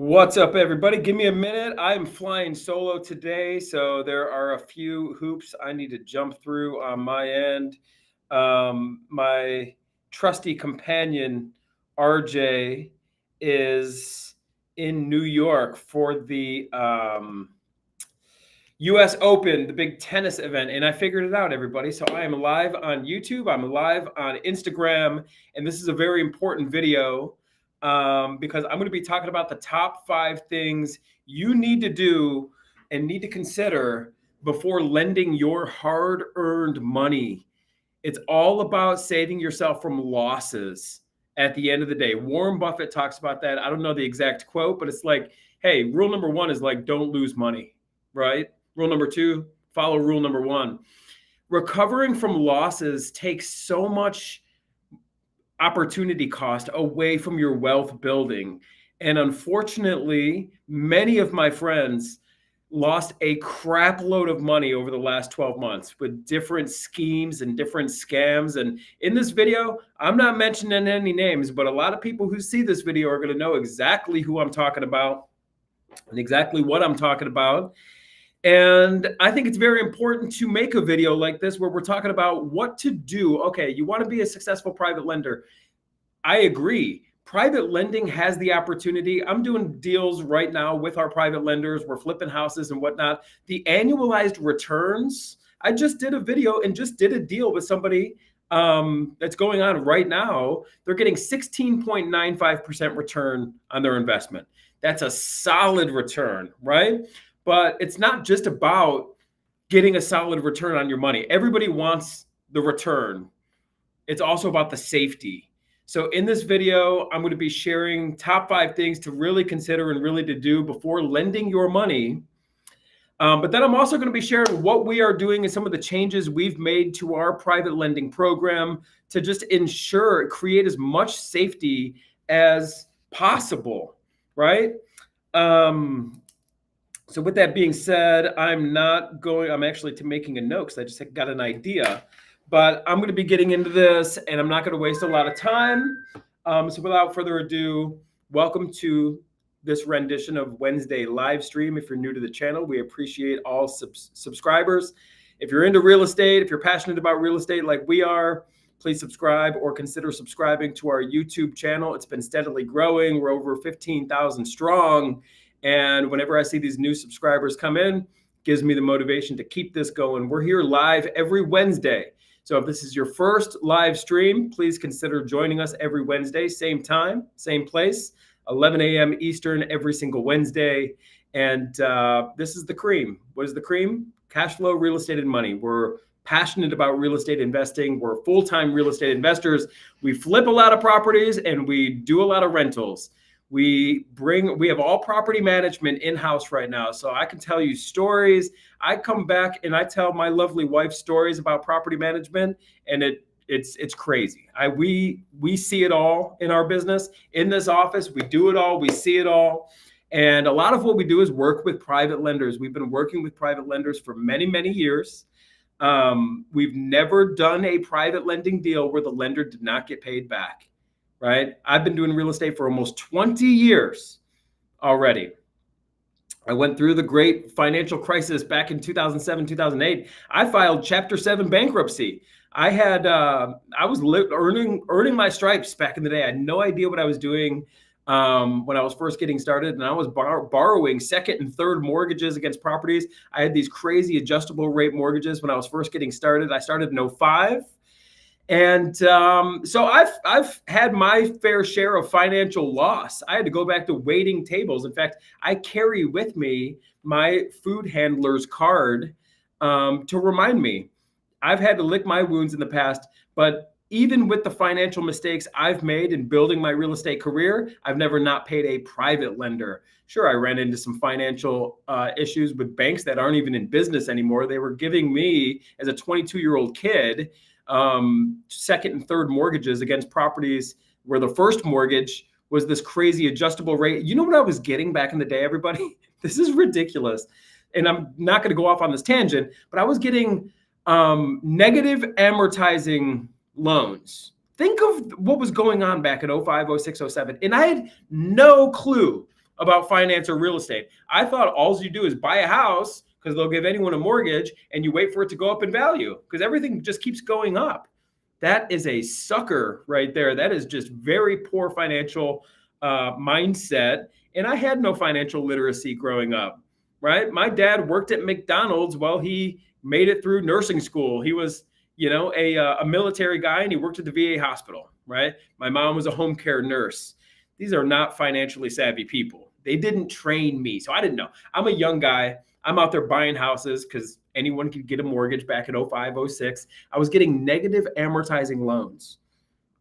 What's up, everybody? Give me a minute. I'm flying solo today, so there are a few hoops I need to jump through on my end. My trusty companion, RJ, is in New York for the US Open, the big tennis event, and I figured it out, everybody. So I am live on YouTube, I'm live on Instagram, and this is a very important video because I'm going to be talking about the top 5 things you need to do and need to consider before lending your hard-earned money. It's all about saving yourself from losses at the end of the day. Warren Buffett talks about that. I don't know the exact quote, but it's like, hey, rule number 1 is like, don't lose money, right? Rule number 2, follow rule number 1. Recovering from losses takes so much opportunity cost away from your wealth building. And unfortunately, many of my friends lost a crap load of money over the last 12 months with different schemes and different scams. And in this video, I'm not mentioning any names, but a lot of people who see this video are going to know exactly who I'm talking about and exactly what I'm talking about. And I think it's very important to make a video like this where we're talking about what to do. Okay, you want to be a successful private lender. I agree. Private lending has the opportunity. I'm doing deals right now with our private lenders. We're flipping houses and whatnot. The annualized returns, I just did a video and just did a deal with somebody that's going on right now. They're getting 16.95% return on their investment. That's a solid return, right? But it's not just about getting a solid return on your money. Everybody wants the return. It's also about the safety. So in this video, I'm going to be sharing top 5 things to really consider and really to do before lending your money. But then I'm also going to be sharing what we are doing and some of the changes we've made to our private lending program to just ensure, create as much safety as possible, right? So with that being said, I'm actually making a note because I just got an idea, but I'm going to be getting into this and I'm not going to waste a lot of time. So without further ado, welcome to this rendition of Wednesday live stream. If you're new to the channel, we appreciate all subscribers. If you're into real estate, if you're passionate about real estate like we are, please subscribe or consider subscribing to our YouTube channel. It's been steadily growing. We're over 15,000 strong. And whenever I see these new subscribers come in, it gives me the motivation to keep this going. We're here live every Wednesday. So if this is your first live stream, please consider joining us every Wednesday, same time, same place, 11 a.m. Eastern every single Wednesday. And this is the cream. What is the cream? Cash flow, real estate, and money. We're passionate about real estate investing. We're full-time real estate investors. We flip a lot of properties and we do a lot of rentals. We have all property management in-house right now. So I can tell you stories. I come back and I tell my lovely wife stories about property management, and it's crazy. We see it all in our business. In this office, we do it all, we see it all. And a lot of what we do is work with private lenders. We've been working with private lenders for many, many years. We've never done a private lending deal where the lender did not get paid back. Right? I've been doing real estate for almost 20 years already. I went through the great financial crisis back in 2007, 2008. I filed Chapter 7 bankruptcy. I was earning my stripes back in the day. I had no idea what I was doing when I was first getting started, and I was borrowing second and third mortgages against properties. I had these crazy adjustable rate mortgages when I was first getting started. I started in 2005. And so I've had my fair share of financial loss. I had to go back to waiting tables. In fact, I carry with me my food handler's card to remind me. I've had to lick my wounds in the past, but even with the financial mistakes I've made in building my real estate career, I've never not paid a private lender. Sure, I ran into some financial issues with banks that aren't even in business anymore. They were giving me, as a 22-year-old kid, second and third mortgages against properties where the first mortgage was this crazy adjustable rate. You know what I was getting back in the day, everybody? This is ridiculous. And I'm not going to go off on this tangent, but I was getting negative amortizing loans. Think of what was going on back in 05, 06, 07. And I had no clue about finance or real estate. I thought all you do is buy a house because they'll give anyone a mortgage and you wait for it to go up in value because everything just keeps going up. That is a sucker right there. That is just very poor financial mindset. And I had no financial literacy growing up, right? My dad worked at McDonald's while he made it through nursing school. He was, a military guy, and he worked at the VA hospital, right? My mom was a home care nurse. These are not financially savvy people. They didn't train me, so I didn't know. I'm a young guy. I'm out there buying houses because anyone could get a mortgage back in 05, 06. I was getting negative amortizing loans.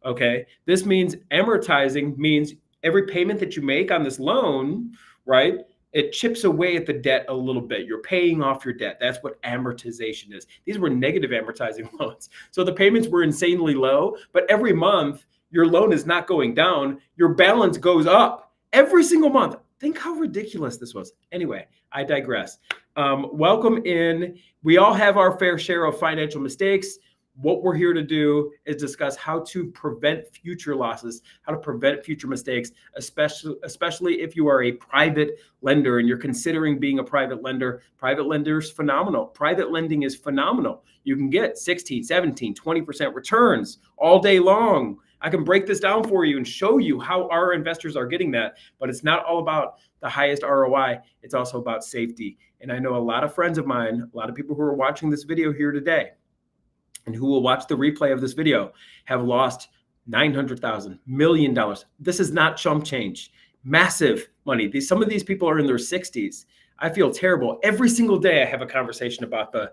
Okay. This means amortizing means every payment that you make on this loan, right? It chips away at the debt a little bit. You're paying off your debt. That's what amortization is. These were negative amortizing loans. So the payments were insanely low, but every month your loan is not going down. Your balance goes up every single month. Think how ridiculous this was. Anyway, I digress. Welcome in. We all have our fair share of financial mistakes. What we're here to do is discuss how to prevent future losses, how to prevent future mistakes, especially if you are a private lender and you're considering being a private lender. Private lender is phenomenal. Private lending is phenomenal. You can get 16, 17, 20% returns all day long. I can break this down for you and show you how our investors are getting that, but it's not all about the highest ROI. It's also about safety. And I know a lot of friends of mine, a lot of people who are watching this video here today, and who will watch the replay of this video have lost $900,000, $1 million. This is not chump change, massive money. Some of these people are in their 60s. I feel terrible. Every single day I have a conversation about the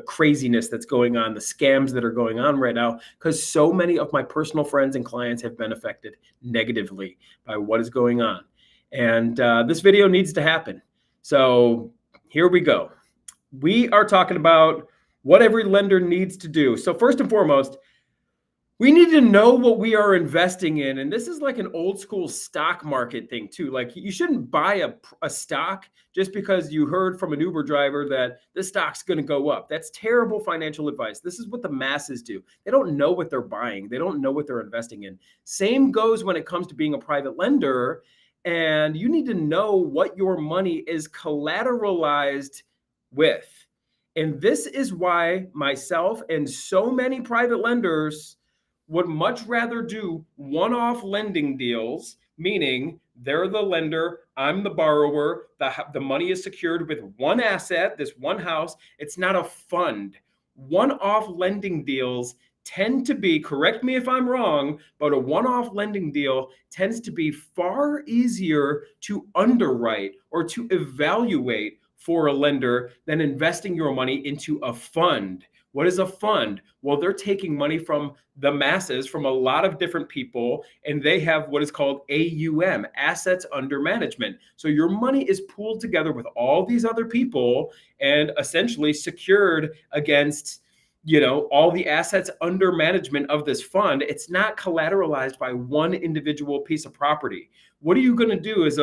craziness that's going on, the scams that are going on right now, because so many of my personal friends and clients have been affected negatively by what is going on. And this video needs to happen. So here we go. We are talking about what every lender needs to do. So first and foremost, we need to know what we are investing in. And this is like an old school stock market thing too. Like you shouldn't buy a stock just because you heard from an Uber driver that this stock's going to go up. That's terrible financial advice. This is what the masses do. They don't know what they're buying. They don't know what they're investing in. Same goes when it comes to being a private lender. And you need to know what your money is collateralized with. And this is why myself and so many private lenders would much rather do one-off lending deals, meaning they're the lender, I'm the borrower, the money is secured with one asset, this one house. It's not a fund. One-off lending deals tend to be, correct me if I'm wrong, but a one-off lending deal tends to be far easier to underwrite or to evaluate for a lender than investing your money into a fund. What is a fund? Well, they're taking money from the masses, from a lot of different people, and they have what is called AUM, assets under management. So your money is pooled together with all these other people and essentially secured against, all the assets under management of this fund. It's not collateralized by one individual piece of property. What are you going to do as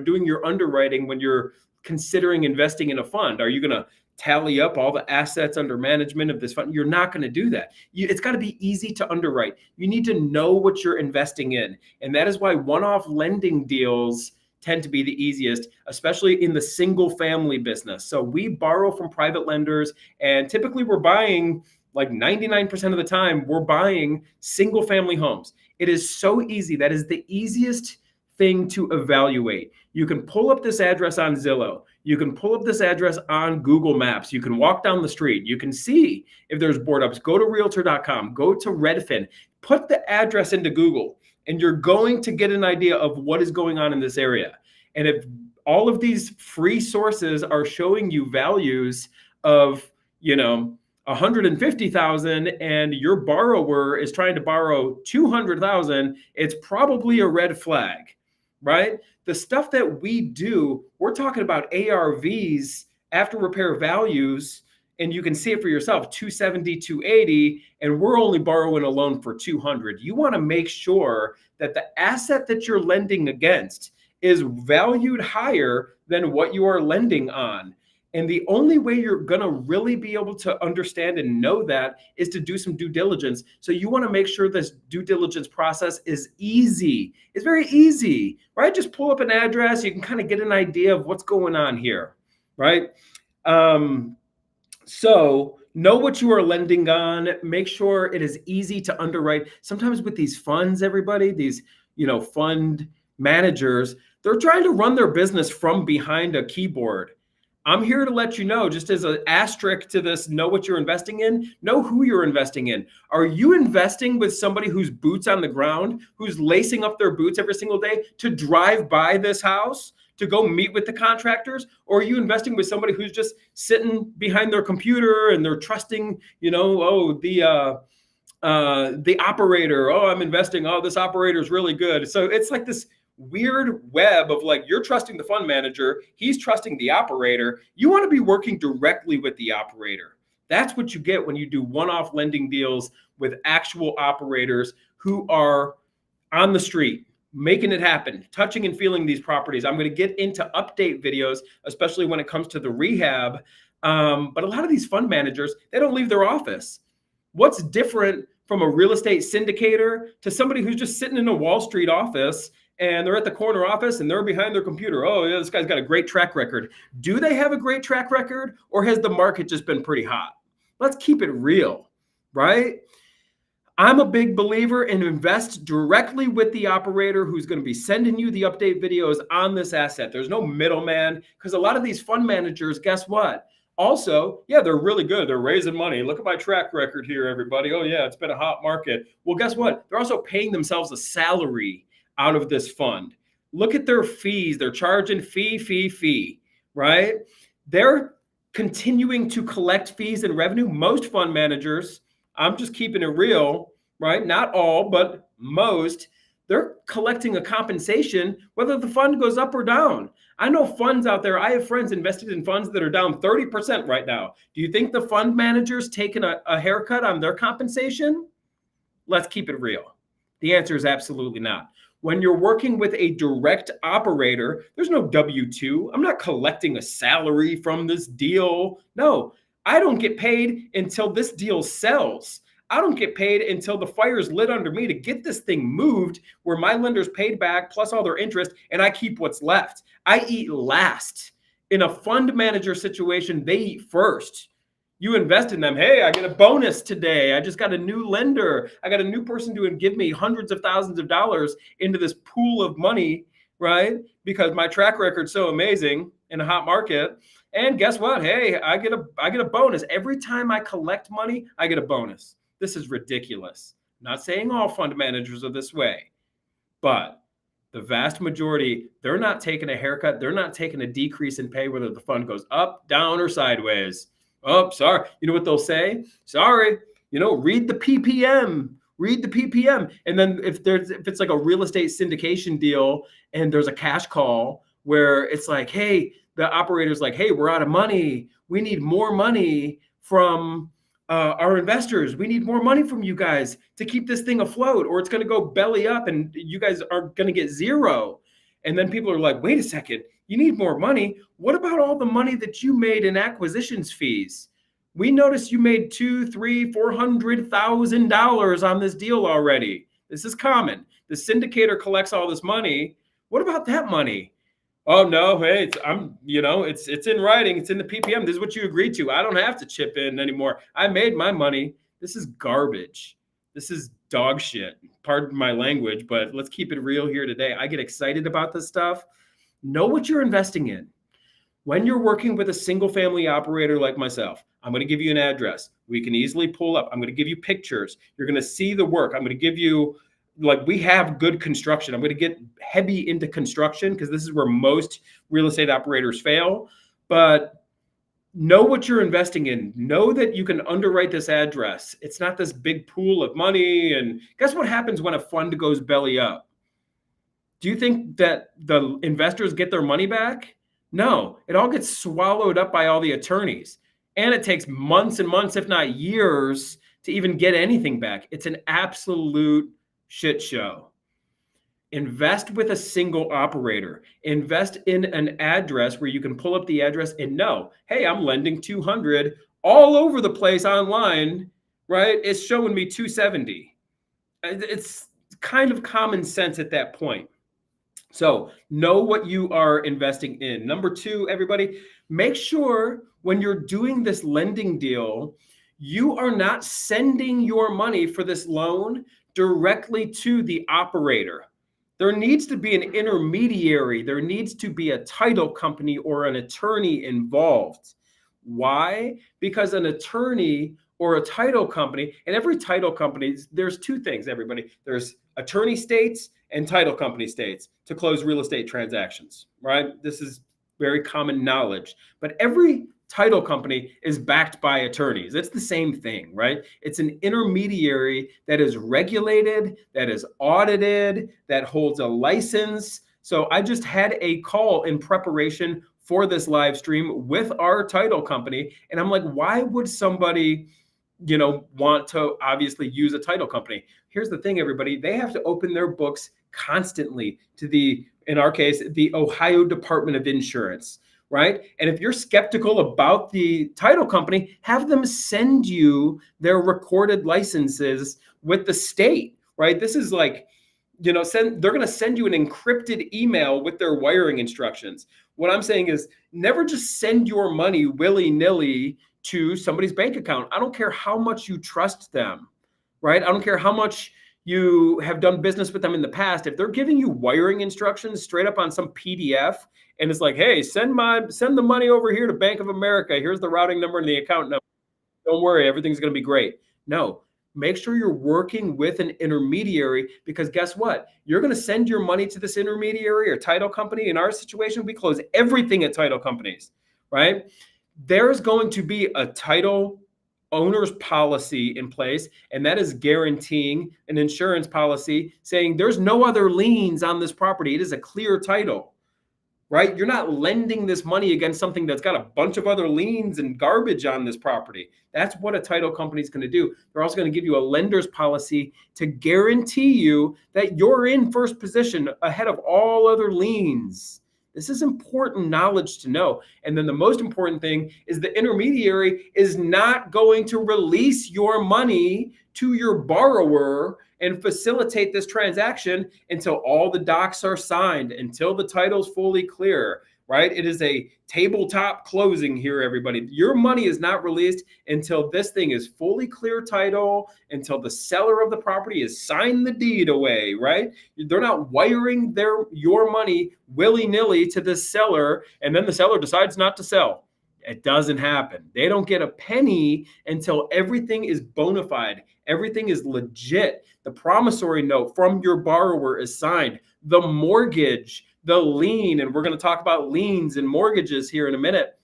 doing your underwriting when you're considering investing in a fund? Are you going to tally up all the assets under management of this fund? You're not going to do that. It's got to be easy to underwrite. You need to know what you're investing in. And that is why one-off lending deals tend to be the easiest, especially in the single family business. So we borrow from private lenders, and typically we're buying, like 99% of the time, we're buying single family homes. It is so easy. That is the easiest thing to evaluate. You can pull up this address on Zillow. You can pull up this address on Google Maps. You can walk down the street. You can see if there's board ups. Go to realtor.com, go to Redfin, put the address into Google, and you're going to get an idea of what is going on in this area. And if all of these free sources are showing you values of, 150,000 and your borrower is trying to borrow 200,000, it's probably a red flag, right? The stuff that we do, we're talking about ARVs, after repair values, and you can see it for yourself, 270, 280, and we're only borrowing a loan for 200. You want to make sure that the asset that you're lending against is valued higher than what you are lending on. And the only way you're going to really be able to understand and know that is to do some due diligence. So you want to make sure this due diligence process is easy. It's very easy, right? Just pull up an address. You can kind of get an idea of what's going on here, right? So know what you are lending on. Make sure it is easy to underwrite. Sometimes with these funds, everybody, these, fund managers, they're trying to run their business from behind a keyboard. I'm here to let you know, just as an asterisk to this, know what you're investing in, know who you're investing in. Are you investing with somebody who's boots on the ground, who's lacing up their boots every single day to drive by this house, to go meet with the contractors? Or are you investing with somebody who's just sitting behind their computer and they're trusting, the operator? Oh, I'm investing. Oh, this operator is really good. So it's like this weird web of like, you're trusting the fund manager, he's trusting the operator. You want to be working directly with the operator. That's what you get when you do one-off lending deals with actual operators who are on the street, making it happen, touching and feeling these properties. I'm going to get into update videos, especially when it comes to the rehab. But a lot of these fund managers, they don't leave their office. What's different from a real estate syndicator to somebody who's just sitting in a Wall Street office and they're at the corner office and they're behind their computer? Oh, yeah, this guy's got a great track record. Do they have a great track record, or has the market just been pretty hot? Let's keep it real, right? I'm a big believer in invest directly with the operator who's going to be sending you the update videos on this asset. There's no middleman, because a lot of these fund managers, guess what? Also, yeah, they're really good. They're raising money. Look at my track record here, everybody. Oh, yeah, it's been a hot market. Well, guess what? They're also paying themselves a salary out of this fund. Look at their fees. They're charging fee, right? They're continuing to collect fees and revenue. Most fund managers, I'm just keeping it real, right? Not all, but most, they're collecting a compensation whether the fund goes up or down. I know funds out there. I have friends invested in funds that are down 30% right now. Do you think the fund manager's taking a haircut on their compensation? Let's keep it real. The answer is absolutely not. When you're working with a direct operator, there's no W-2. I'm not collecting a salary from this deal. No, I don't get paid until this deal sells. I don't get paid until the fire's lit under me to get this thing moved where my lender's paid back plus all their interest and I keep what's left. I eat last. In a fund manager situation, they eat first. You invest in them. Hey, I get a bonus today. I just got a new lender. I got a new person to give me hundreds of thousands of dollars into this pool of money, right? Because my track record's so amazing in a hot market. And guess what? Hey, I get a bonus. Every time I collect money, I get a bonus. This is ridiculous. I'm not saying all fund managers are this way, but the vast majority, they're not taking a haircut. They're not taking a decrease in pay, whether the fund goes up, down, or sideways. Oh, sorry. You know what they'll say? Sorry. Read the PPM. Read the PPM. And then if it's like a real estate syndication deal and there's a cash call where it's like, hey, the operator's like, hey, we're out of money. We need more money from our investors. We need more money from you guys to keep this thing afloat, or it's going to go belly up and you guys are going to get zero. And then people are like, wait a second, you need more money. What about all the money that you made in acquisitions fees? We noticed you made $200,000, $300,000, $400,000 on this deal already. This is common. The syndicator collects all this money. What about that money? Oh no, hey, it's in writing. It's in the PPM. This is what you agreed to. I don't have to chip in anymore. I made my money. This is garbage. This is dog shit. Pardon my language, but let's keep it real here today. I get excited about this stuff. Know what you're investing in. When you're working with a single family operator like myself, I'm going to give you an address. We can easily pull up. I'm going to give you pictures. You're going to see the work. I'm going to give you, we have good construction. I'm going to get heavy into construction because this is where most real estate operators fail. But know what you're investing in. Know that you can underwrite this address. It's not this big pool of money. And guess what happens when a fund goes belly up? Do you think that the investors get their money back? No, it all gets swallowed up by all the attorneys. And it takes months and months, if not years, to even get anything back. It's an absolute shit show. Invest with a single operator. Invest in an address where you can pull up the address and know, hey, I'm lending 200 all over the place online, right? It's showing me 270. It's kind of common sense at that point. So know what you are investing in. Number two, everybody, make sure when you're doing this lending deal, you are not sending your money for this loan directly to the operator. There needs to be an intermediary. There needs to be a title company or an attorney involved. Why? Because an attorney or a title company, and every title company, there's two things, everybody. There's attorney states and title company states to close real estate transactions, right? This is very common knowledge. But every title company is backed by attorneys. It's the same thing, right? It's an intermediary that is regulated, that is audited, that holds a license. So I just had a call in preparation for this live stream with our title company. And I'm like, why would somebody, want to obviously use a title company? Here's the thing, everybody. They have to open their books constantly to in our case, the Ohio Department of Insurance, right? And if you're skeptical about the title company, have them send you their recorded licenses with the state, right? This is like, they're going to send you an encrypted email with their wiring instructions. What I'm saying is never just send your money willy-nilly to somebody's bank account. I don't care how much you trust them, right? I don't care how much you have done business with them in the past. If they're giving you wiring instructions straight up on some PDF and it's like, hey, send the money over here to Bank of America. Here's the routing number and the account number. Don't worry, everything's going to be great. No, make sure you're working with an intermediary, because guess what? You're going to send your money to this intermediary or title company. In our situation, we close everything at title companies, right? There's going to be a title owner's policy in place, and that is guaranteeing an insurance policy saying there's no other liens on this property. It is a clear title, right? You're not lending this money against something that's got a bunch of other liens and garbage on this property. That's what a title company is going to do. They're also going to give you a lender's policy to guarantee you that you're in first position ahead of all other liens. This is important knowledge to know. And then the most important thing is the intermediary is not going to release your money to your borrower and facilitate this transaction until all the docs are signed, until the title's fully clear, right? It is a tabletop closing here, everybody. Your money is not released until this thing is fully clear title, until the seller of the property has signed the deed away, right? They're not wiring your money willy-nilly to the seller, and then the seller decides not to sell. It doesn't happen. They don't get a penny until everything is bona fide. Everything is legit. The promissory note from your borrower is signed. The mortgage, the lien, and we're going to talk about liens and mortgages here in a minute.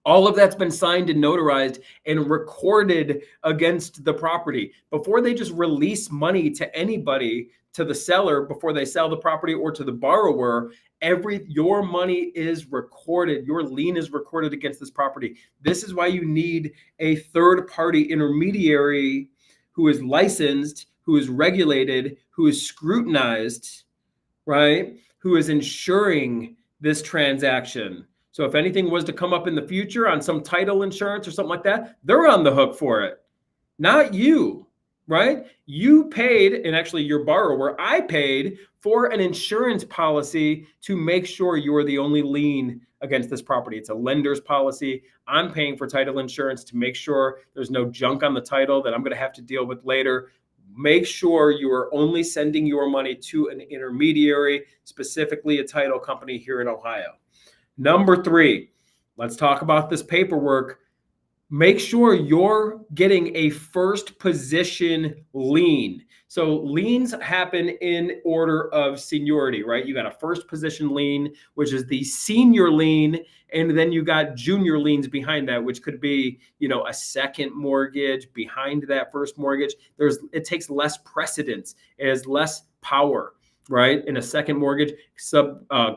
All of that's been signed and notarized and recorded against the property before they just release money to anybody, to the seller, before they sell the property, or to the borrower. Your money is recorded. Your lien is recorded against this property. This is why you need a third-party intermediary who is licensed, who is regulated, who is scrutinized, right? Who is ensuring this transaction. So if anything was to come up in the future on some title insurance or something like that, they're on the hook for it, not you, right? You paid, and actually your borrower, I paid for an insurance policy to make sure you're the only lien against this property. It's a lender's policy. I'm paying for title insurance to make sure there's no junk on the title that I'm going to have to deal with later. Make sure you are only sending your money to an intermediary, specifically a title company here in Ohio. Number 3, let's talk about this paperwork. Make sure you're getting a first position lien. So liens happen in order of seniority, right? You got a first position lien, which is the senior lien, and then you got junior liens behind that, which could be, a second mortgage behind that first mortgage. It takes less precedence. It has less power, right? In a second mortgage,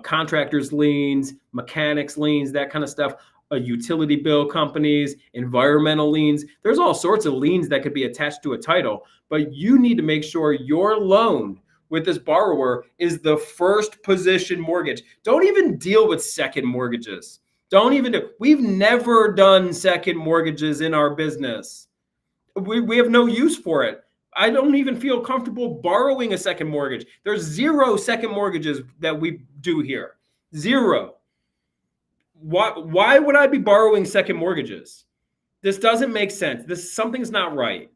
contractors liens, mechanics liens, that kind of stuff. Utility bill companies, environmental liens. There's all sorts of liens that could be attached to a title, but you need to make sure your loan with this borrower is the first position mortgage. Don't even deal with second mortgages. Don't even do. We've never done second mortgages in our business. We have no use for it. I don't even feel comfortable borrowing a second mortgage. There's 0 second mortgages that we do here. 0. Why would I be borrowing second mortgages? This doesn't make sense. Something's not right.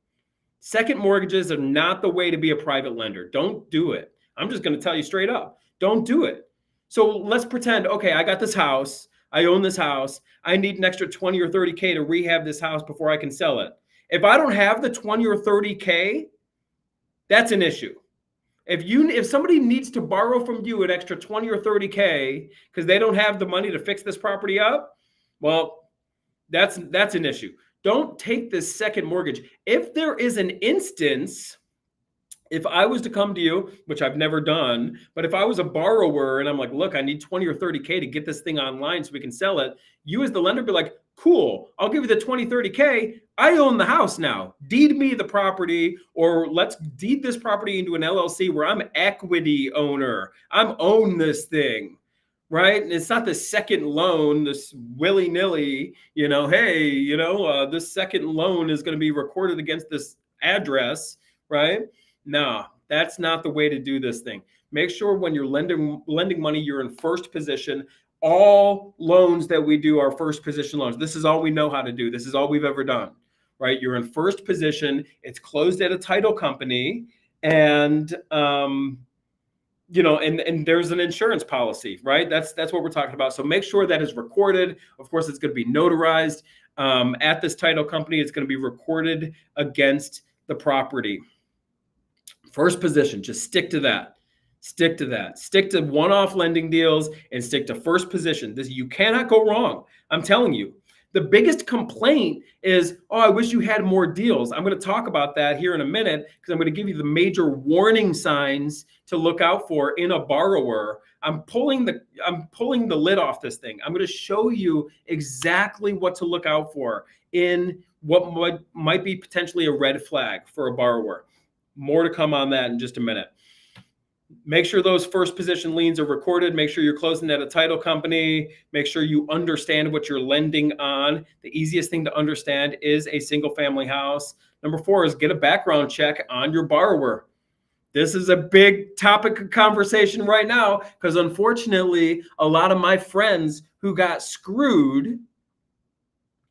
Second mortgages are not the way to be a private lender. Don't do it. I'm just going to tell you straight up. Don't do it. So let's pretend, okay, I got this house. I own this house. I need an extra 20 or 30K to rehab this house before I can sell it. If I don't have the 20 or 30K, that's an issue. If somebody needs to borrow from you an extra 20 or 30K because they don't have the money to fix this property up, well, that's an issue. Don't take this second mortgage. If there is an instance, if I was to come to you, which I've never done, but if I was a borrower and I'm like, look, I need 20 or 30K to get this thing online so we can sell it, you as the lender be like, cool, I'll give you the 20, 30K. I own the house now. Deed me the property, or let's deed this property into an LLC where I'm equity owner. I'm own this thing, right? And it's not the second loan, this willy-nilly, hey, this second loan is going to be recorded against this address, right? No, that's not the way to do this thing. Make sure when you're lending money, you're in first position. All loans that we do are first position loans. This is all we know how to do. This is all we've ever done, right? You're in first position. It's closed at a title company, and and there's an insurance policy, right? That's what we're talking about. So make sure that is recorded. Of course, it's going to be notarized at this title company. It's going to be recorded against the property. First position, just stick to that. Stick to that. Stick to one-off lending deals and stick to first position. You cannot go wrong. I'm telling you. The biggest complaint is, I wish you had more deals. I'm going to talk about that here in a minute because I'm going to give you the major warning signs to look out for in a borrower. I'm pulling the lid off this thing. I'm going to show you exactly what to look out for in what might be potentially a red flag for a borrower. More to come on that in just a minute. Make sure those first position liens are recorded. Make sure you're closing at a title company. Make sure you understand what you're lending on. The easiest thing to understand is a single family house. Number 4 is get a background check on your borrower. This is a big topic of conversation right now because unfortunately, a lot of my friends who got screwed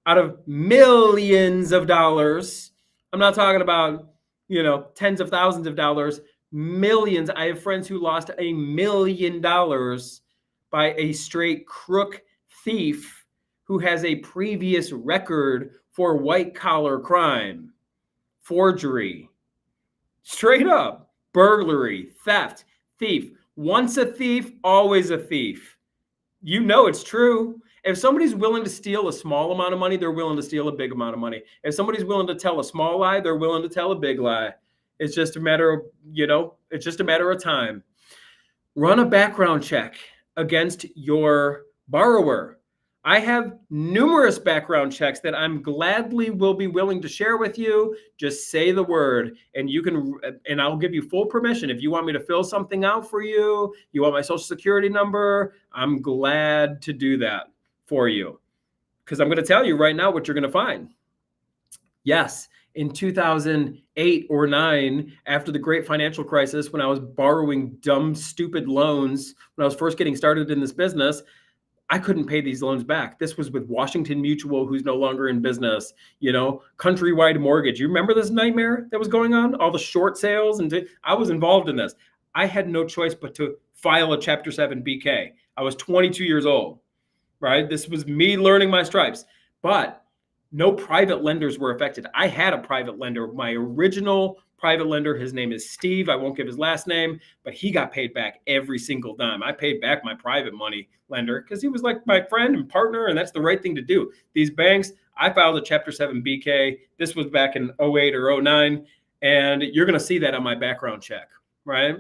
out of millions of dollars, I'm not talking about tens of thousands of dollars, millions. I have friends who lost $1 million by a straight crook thief who has a previous record for white collar crime, forgery, straight up burglary, theft, thief. Once a thief, always a thief. It's true. If somebody's willing to steal a small amount of money, they're willing to steal a big amount of money. If somebody's willing to tell a small lie, they're willing to tell a big lie. It's just a matter of, it's just a matter of time. Run a background check against your borrower. I have numerous background checks that I'm gladly will be willing to share with you. Just say the word and I'll give you full permission. If you want me to fill something out for you, you want my social security number, I'm glad to do that for you. Because I'm going to tell you right now what you're going to find. Yes, in 2008 or 9, after the great financial crisis, when I was borrowing dumb, stupid loans, when I was first getting started in this business, I couldn't pay these loans back. This was with Washington Mutual, who's no longer in business, Countrywide Mortgage. You remember this nightmare that was going on? All the short sales, I was involved in this. I had no choice but to file a Chapter 7 BK. I was 22 years old, right? This was me learning my stripes, but no private lenders were affected. I had a private lender. My original private lender, his name is Steve. I won't give his last name, but he got paid back every single dime. I paid back my private money lender because he was like my friend and partner, and that's the right thing to do. These banks, I filed a Chapter 7 BK. This was back in 08 or 09, and you're going to see that on my background check, right?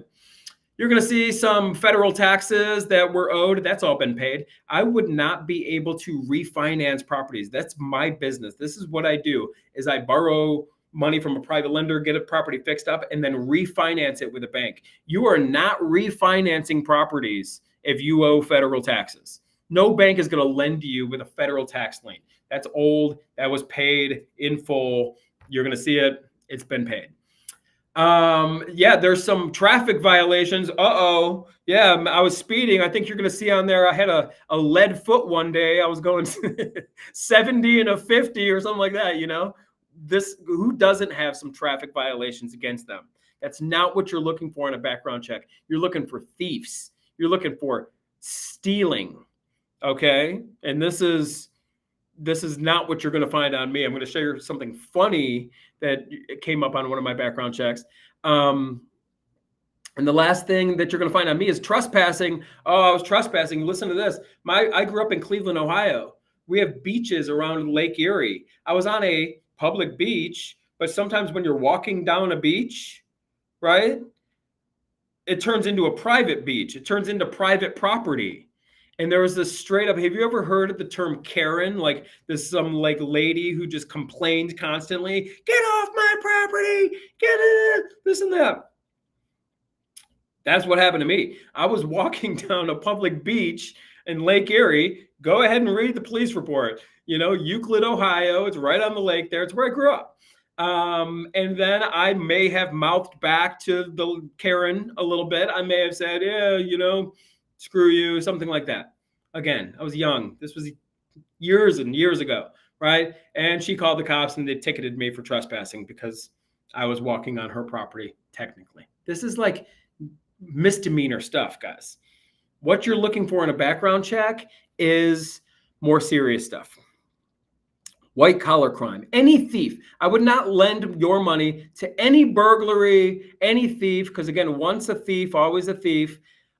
You're going to see some federal taxes that were owed. That's all been paid. I would not be able to refinance properties. That's my business. This is what I do, is I borrow money from a private lender, get a property fixed up, and then refinance it with a bank. You are not refinancing properties if you owe federal taxes. No bank is going to lend to you with a federal tax lien. That's old. That was paid in full. You're going to see it. It's been paid. Yeah, there's some traffic violations. Uh-oh. Yeah, I was speeding. I think you're going to see on there, I had a lead foot one day. I was going 70 and a 50 or something like that, you know? Who doesn't have some traffic violations against them? That's not what you're looking for in a background check. You're looking for thieves. You're looking for stealing. Okay? And this is not what you're going to find on me. I'm going to share something funny that came up on one of my background checks. And the last thing that you're going to find on me is trespassing. Oh, I was trespassing. Listen to this. I grew up in Cleveland, Ohio. We have beaches around Lake Erie. I was on a public beach, but sometimes when you're walking down a beach, right, it turns into a private beach. It turns into private property. And there was this straight up, have you ever heard of the term Karen? Like there's some like lady who just complained constantly, get off my property, get it, this and that. That's what happened to me. I was walking down a public beach in Lake Erie. Go ahead and read the police report. You know, Euclid, Ohio. It's right on the lake there. It's where I grew up. And then I may have mouthed back to the Karen a little bit. I may have said, yeah, you know, screw you, something like that. Again, I was young. This was years and years ago, right? And she called the cops and they ticketed me for trespassing because I was walking on her property, technically. This is like misdemeanor stuff, guys. What you're looking for in a background check is more serious stuff. White collar crime, any thief. I would not lend your money to any burglary, any thief, because again, once a thief, always a thief.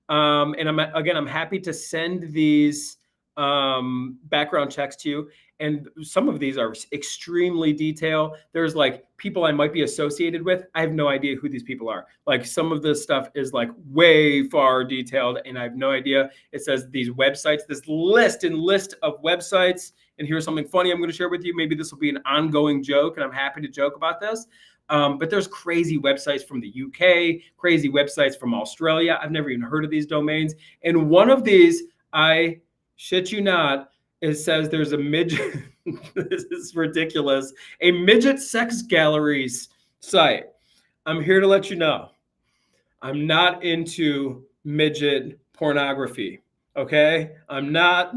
And I'm happy to send these background checks to you. And some of these are extremely detailed. There's like people I might be associated with. I have no idea who these people are. Like some of this stuff is like way far detailed and I have no idea. It says these websites, this list of websites. And here's something funny I'm going to share with you. Maybe this will be an ongoing joke and I'm happy to joke about this. But there's crazy websites from the UK, crazy websites from Australia. I've never even heard of these domains. And one of these, I shit you not, it says there's a midget, this is ridiculous, a midget sex galleries site. I'm here to let you know, I'm not into midget pornography. Okay, I'm not.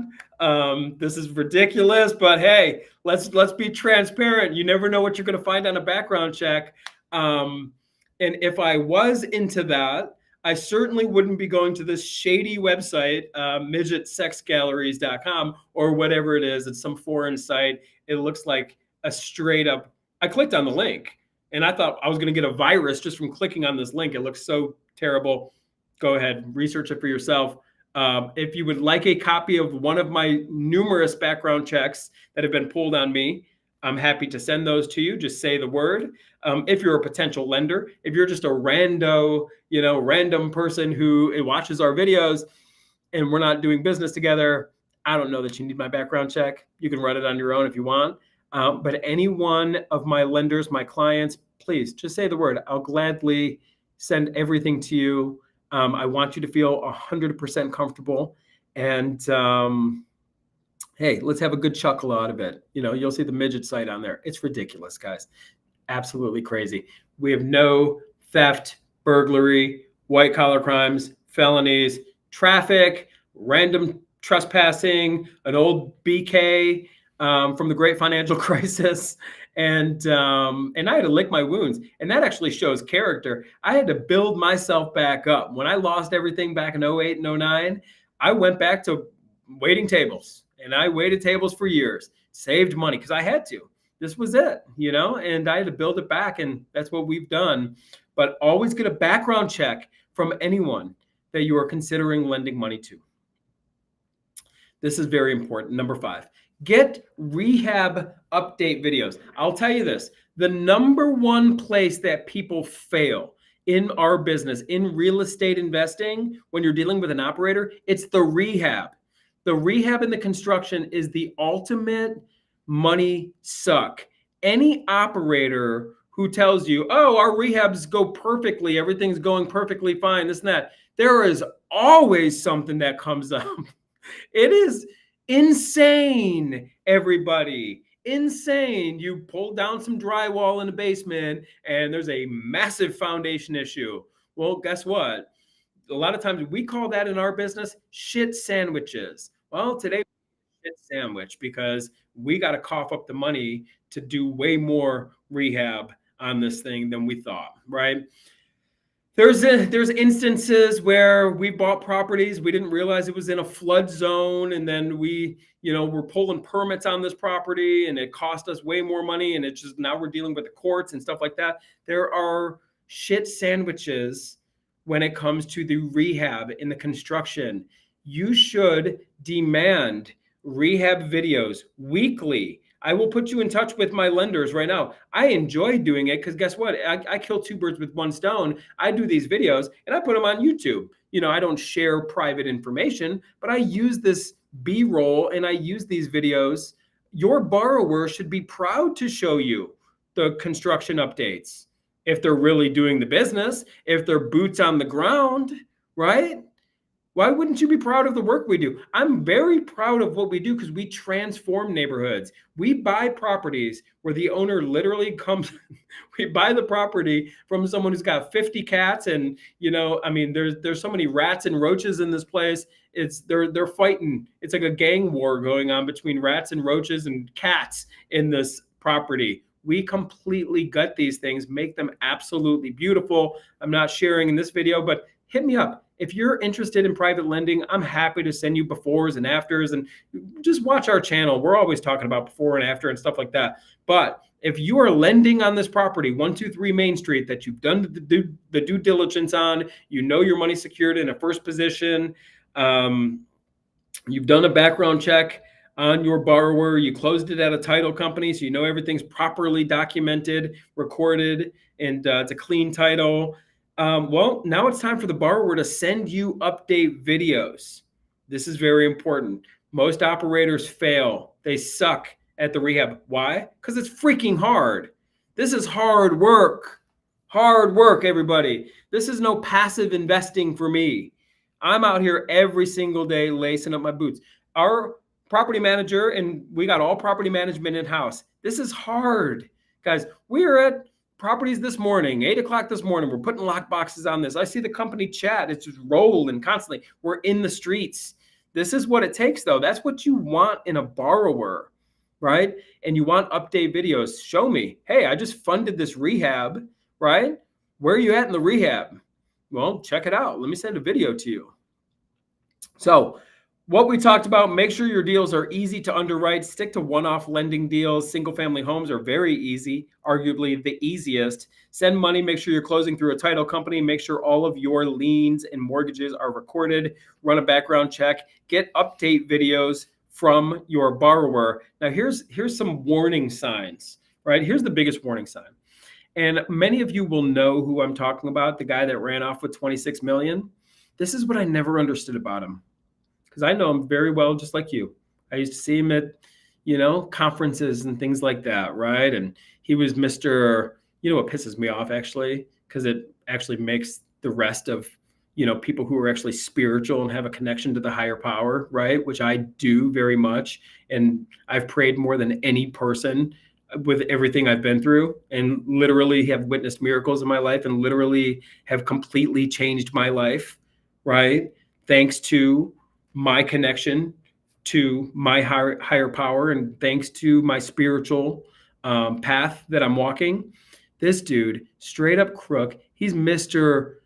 This is ridiculous, but hey, let's be transparent. You never know what you're going to find on a background check. And if I was into that, I certainly wouldn't be going to this shady website, midgetsexgalleries.com or whatever it is. It's some foreign site. It looks like a straight up. I clicked on the link, and I thought I was going to get a virus just from clicking on this link. It looks so terrible. Go ahead, research it for yourself. If you would like a copy of one of my numerous background checks that have been pulled on me, I'm happy to send those to you. Just say the word. If you're a potential lender, if you're just a random person who watches our videos and we're not doing business together, I don't know that you need my background check. You can run it on your own if you want. But any one of my lenders, my clients, please just say the word. I'll gladly send everything to you. I want you to feel 100% comfortable. And hey, let's have a good chuckle out of it. You know, you'll see the midget site on there. It's ridiculous, guys. Absolutely crazy. We have no theft, burglary, white collar crimes, felonies, traffic, random trespassing, an old BK from the great financial crisis. And I had to lick my wounds. And that actually shows character. I had to build myself back up. When I lost everything back in 08 and 09, I went back to waiting tables. And I waited tables for years, saved money because I had to. This was it, you know, and I had to build it back. And that's what we've done. But always get a background check from anyone that you are considering lending money to. This is very important. Number 5, get rehab update videos. I'll tell you this, the number one place that people fail in our business, in real estate investing, when you're dealing with an operator, it's the rehab. The rehab and the construction is the ultimate money suck. Any operator who tells you, oh, our rehabs go perfectly, everything's going perfectly fine, this and that. There is always something that comes up. It is insane, everybody. Insane. You pull down some drywall in the basement and there's a massive foundation issue. Well, guess what? A lot of times we call that in our business shit sandwiches. Well, today shit sandwich because we got to cough up the money to do way more rehab on this thing than we thought, right? There's instances where we bought properties, we didn't realize it was in a flood zone, and then we're pulling permits on this property, and it cost us way more money, and it's just now we're dealing with the courts and stuff like that. There are shit sandwiches when it comes to the rehab in the construction. You should demand rehab videos weekly. I will put you in touch with my lenders right now. I enjoy doing it because guess what? I kill two birds with one stone. I do these videos and I put them on YouTube. I don't share private information, but I use this B-roll and I use these videos. Your borrower should be proud to show you the construction updates if they're really doing the business, if they're boots on the ground, right? Why wouldn't you be proud of the work we do? I'm very proud of what we do because we transform neighborhoods. We buy properties where the owner literally comes, we buy the property from someone who's got 50 cats and, there's so many rats and roaches in this place. They're fighting. It's like a gang war going on between rats and roaches and cats in this property. We completely gut these things, make them absolutely beautiful. I'm not sharing in this video, but hit me up. If you're interested in private lending, I'm happy to send you befores and afters, and just watch our channel. We're always talking about before and after and stuff like that. But if you are lending on this property, 123 Main Street, that you've done the due diligence on, your money secured in a first position, you've done a background check on your borrower, you closed it at a title company, so everything's properly documented, recorded, and it's a clean title. Well, now it's time for the borrower to send you update videos. This is very important. Most operators fail. They suck at the rehab. Why? Because it's freaking hard. This is hard work. Hard work, everybody. This is no passive investing for me. I'm out here every single day lacing up my boots. Our property manager, and we got all property management in-house. This is hard. Guys, we're at properties this morning, 8 o'clock this morning. We're putting lock boxes on this. I see the company chat. It's just rolling constantly. We're in the streets. This is what it takes, though. That's what you want in a borrower, right? And you want update videos. Show me, hey, I just funded this rehab, right? Where are you at in the rehab? Well, check it out. Let me send a video to you. So what we talked about, make sure your deals are easy to underwrite. Stick to one-off lending deals. Single-family homes are very easy, arguably the easiest. Send money, make sure you're closing through a title company. Make sure all of your liens and mortgages are recorded. Run a background check. Get update videos from your borrower. Now, here's some warning signs, right? Here's the biggest warning sign. And many of you will know who I'm talking about, the guy that ran off with 26 million. This is what I never understood about him. Because I know him very well, just like you. I used to see him at, conferences and things like that, right? And he was Mr. What pisses me off, actually, because it actually makes the rest of, people who are actually spiritual and have a connection to the higher power, right? Which I do very much. And I've prayed more than any person with everything I've been through, and literally have witnessed miracles in my life, and literally have completely changed my life, right? Thanks to my connection to my higher power, and thanks to my spiritual path that I'm walking. This dude, straight up crook. He's Mr.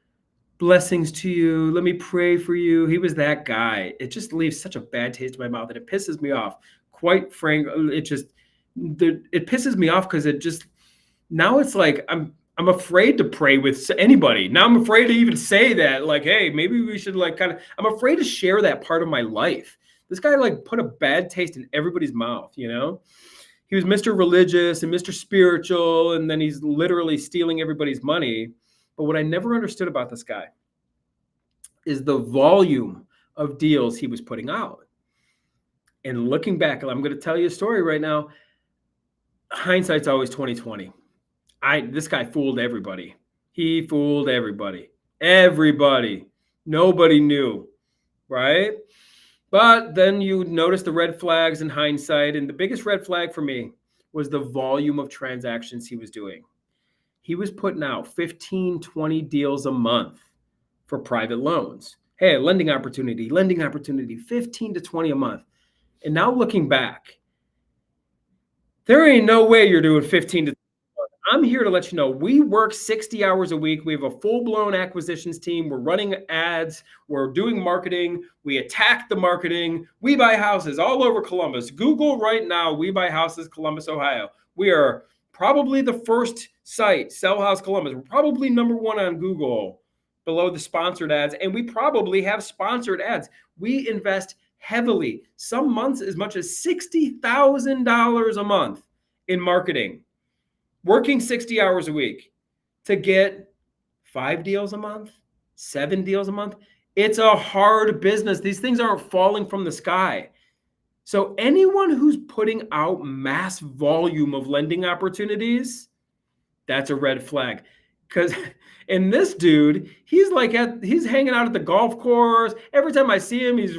Blessings to you. Let me pray for you. He was that guy. It just leaves such a bad taste in my mouth, and it pisses me off. Quite frank, it pisses me off because now it's like I'm afraid to pray with anybody. Now I'm afraid to even say that, like, hey, maybe we should I'm afraid to share that part of my life. This guy put a bad taste in everybody's mouth, He was Mr. Religious and Mr. Spiritual, and then he's literally stealing everybody's money. But what I never understood about this guy is the volume of deals he was putting out. And looking back, I'm going to tell you a story right now. Hindsight's always 20/20. This guy fooled everybody. He fooled everybody. Everybody. Nobody knew, right? But then you notice the red flags in hindsight. And the biggest red flag for me was the volume of transactions he was doing. He was putting out 15, 20 deals a month for private loans. Hey, lending opportunity, 15 to 20 a month. And now looking back, there ain't no way you're doing 15 to 20. I'm here to let you know we work 60 hours a week. We have a full-blown acquisitions team. We're running ads. We're doing marketing. We attack the marketing. We buy houses all over Columbus. Google right now, we buy houses, Columbus, Ohio. We are probably the first site, Sell House Columbus. We're probably number one on Google below the sponsored ads. And we probably have sponsored ads. We invest heavily, some months as much as $60,000 a month in marketing, working 60 hours a week to get 5 deals a month, 7 deals a month. It's a hard business. These things aren't falling from the sky. So anyone who's putting out mass volume of lending opportunities, that's a red flag. Because and this dude, he's hanging out at the golf course. Every time I see him, he's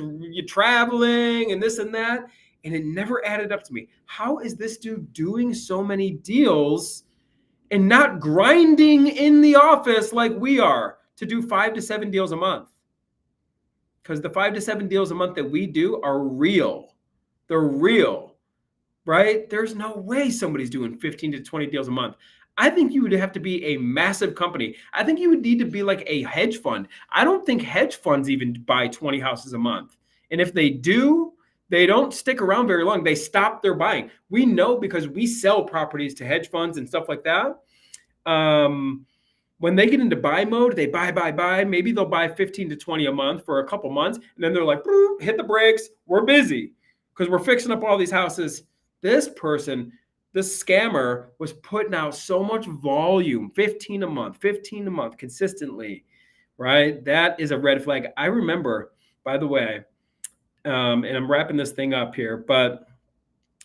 traveling and this and that. And it never added up to me. How is this dude doing so many deals and not grinding in the office like we are to do 5 to 7 deals a month? Because the 5 to 7 deals a month that we do are real. They're real, right? There's no way somebody's doing 15 to 20 deals a month. I think you would have to be a massive company. I think you would need to be like a hedge fund. I don't think hedge funds even buy 20 houses a month. And if they do, they don't stick around very long. They stop their buying. We know because we sell properties to hedge funds and stuff like that. When they get into buy mode, they buy. Maybe they'll buy 15 to 20 a month for a couple months. And then they're like, hit the brakes. We're busy because we're fixing up all these houses. This scammer was putting out so much volume, 15 a month consistently, right? That is a red flag. I remember, by the way, and I'm wrapping this thing up here, but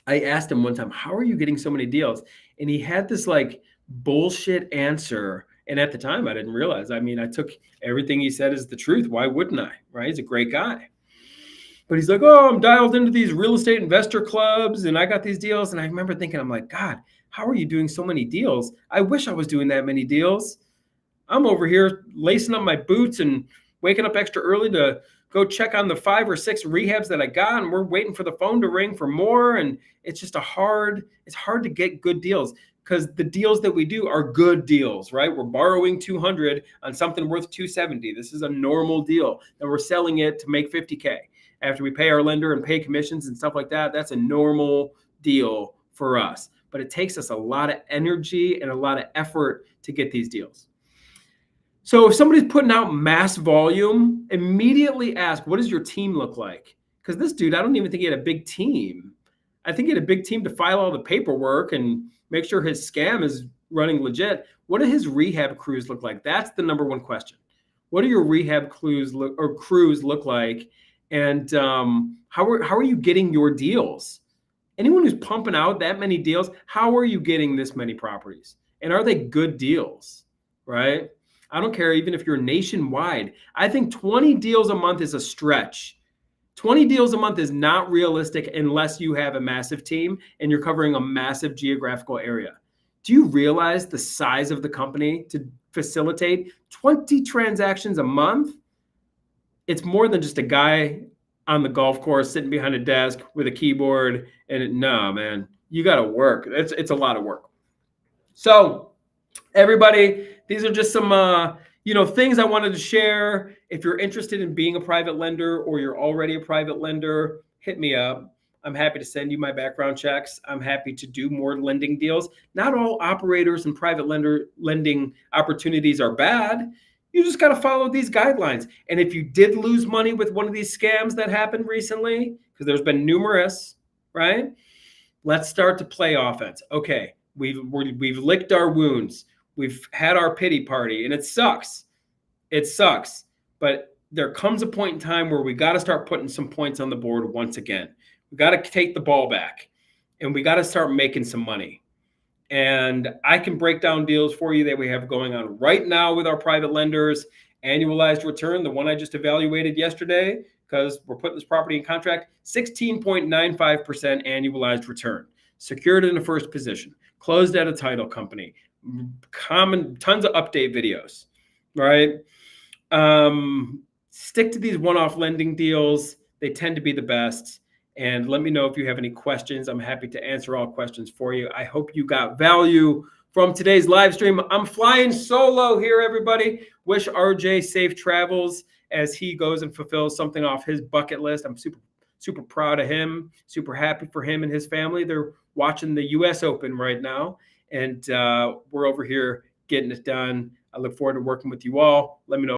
I asked him one time, how are you getting so many deals? And he had this like bullshit answer. And at the time, I didn't realize. I mean, I took everything he said as the truth. Why wouldn't I, right? He's a great guy. But he's like, oh, I'm dialed into these real estate investor clubs and I got these deals. And I remember thinking, I'm like, God, how are you doing so many deals? I wish I was doing that many deals. I'm over here lacing up my boots and waking up extra early to go check on the 5 or 6 rehabs that I got. And we're waiting for the phone to ring for more. And it's just it's hard to get good deals because the deals that we do are good deals, right? We're borrowing 200 on something worth 270. This is a normal deal. And we're selling it to make 50K. After we pay our lender and pay commissions and stuff like that, that's a normal deal for us. But it takes us a lot of energy and a lot of effort to get these deals. So if somebody's putting out mass volume, immediately ask, what does your team look like? Because this dude, I don't even think he had a big team. I think he had a big team to file all the paperwork and make sure his scam is running legit. What do his rehab crews look like? That's the number one question. What do your rehab crews look like? And how are you getting your deals? Anyone who's pumping out that many deals, how are you getting this many properties? And are they good deals, right? I don't care even if you're nationwide. I think 20 deals a month is a stretch. 20 deals a month is not realistic unless you have a massive team and you're covering a massive geographical area. Do you realize the size of the company to facilitate 20 transactions a month? It's more than just a guy on the golf course sitting behind a desk with a keyboard. No, man, you got to work. It's a lot of work. So everybody, these are just some things I wanted to share. If you're interested in being a private lender or you're already a private lender, hit me up. I'm happy to send you my background checks. I'm happy to do more lending deals. Not all operators and private lending opportunities are bad. You just got to follow these guidelines. And if you did lose money with one of these scams that happened recently, because there's been numerous, right? Let's start to play offense. Okay, we've licked our wounds. We've had our pity party, and it sucks. It sucks. But there comes a point in time where we got to start putting some points on the board once again. We got to take the ball back, and we got to start making some money. And I can break down deals for you that we have going on right now with our private lenders. Annualized return, the one I just evaluated yesterday, because we're putting this property in contract, 16.95% annualized return. Secured in the first position, closed at a title company, tons of update videos, right? Stick to these one-off lending deals. They tend to be the best. And let me know if you have any questions. I'm happy to answer all questions for you. I hope you got value from today's live stream. I'm flying solo here, everybody. Wish RJ safe travels as he goes and fulfills something off his bucket list. I'm super proud of him, super happy for him and his family. They're watching the US Open right now, and we're over here getting it done. I look forward to working with you all. Let me know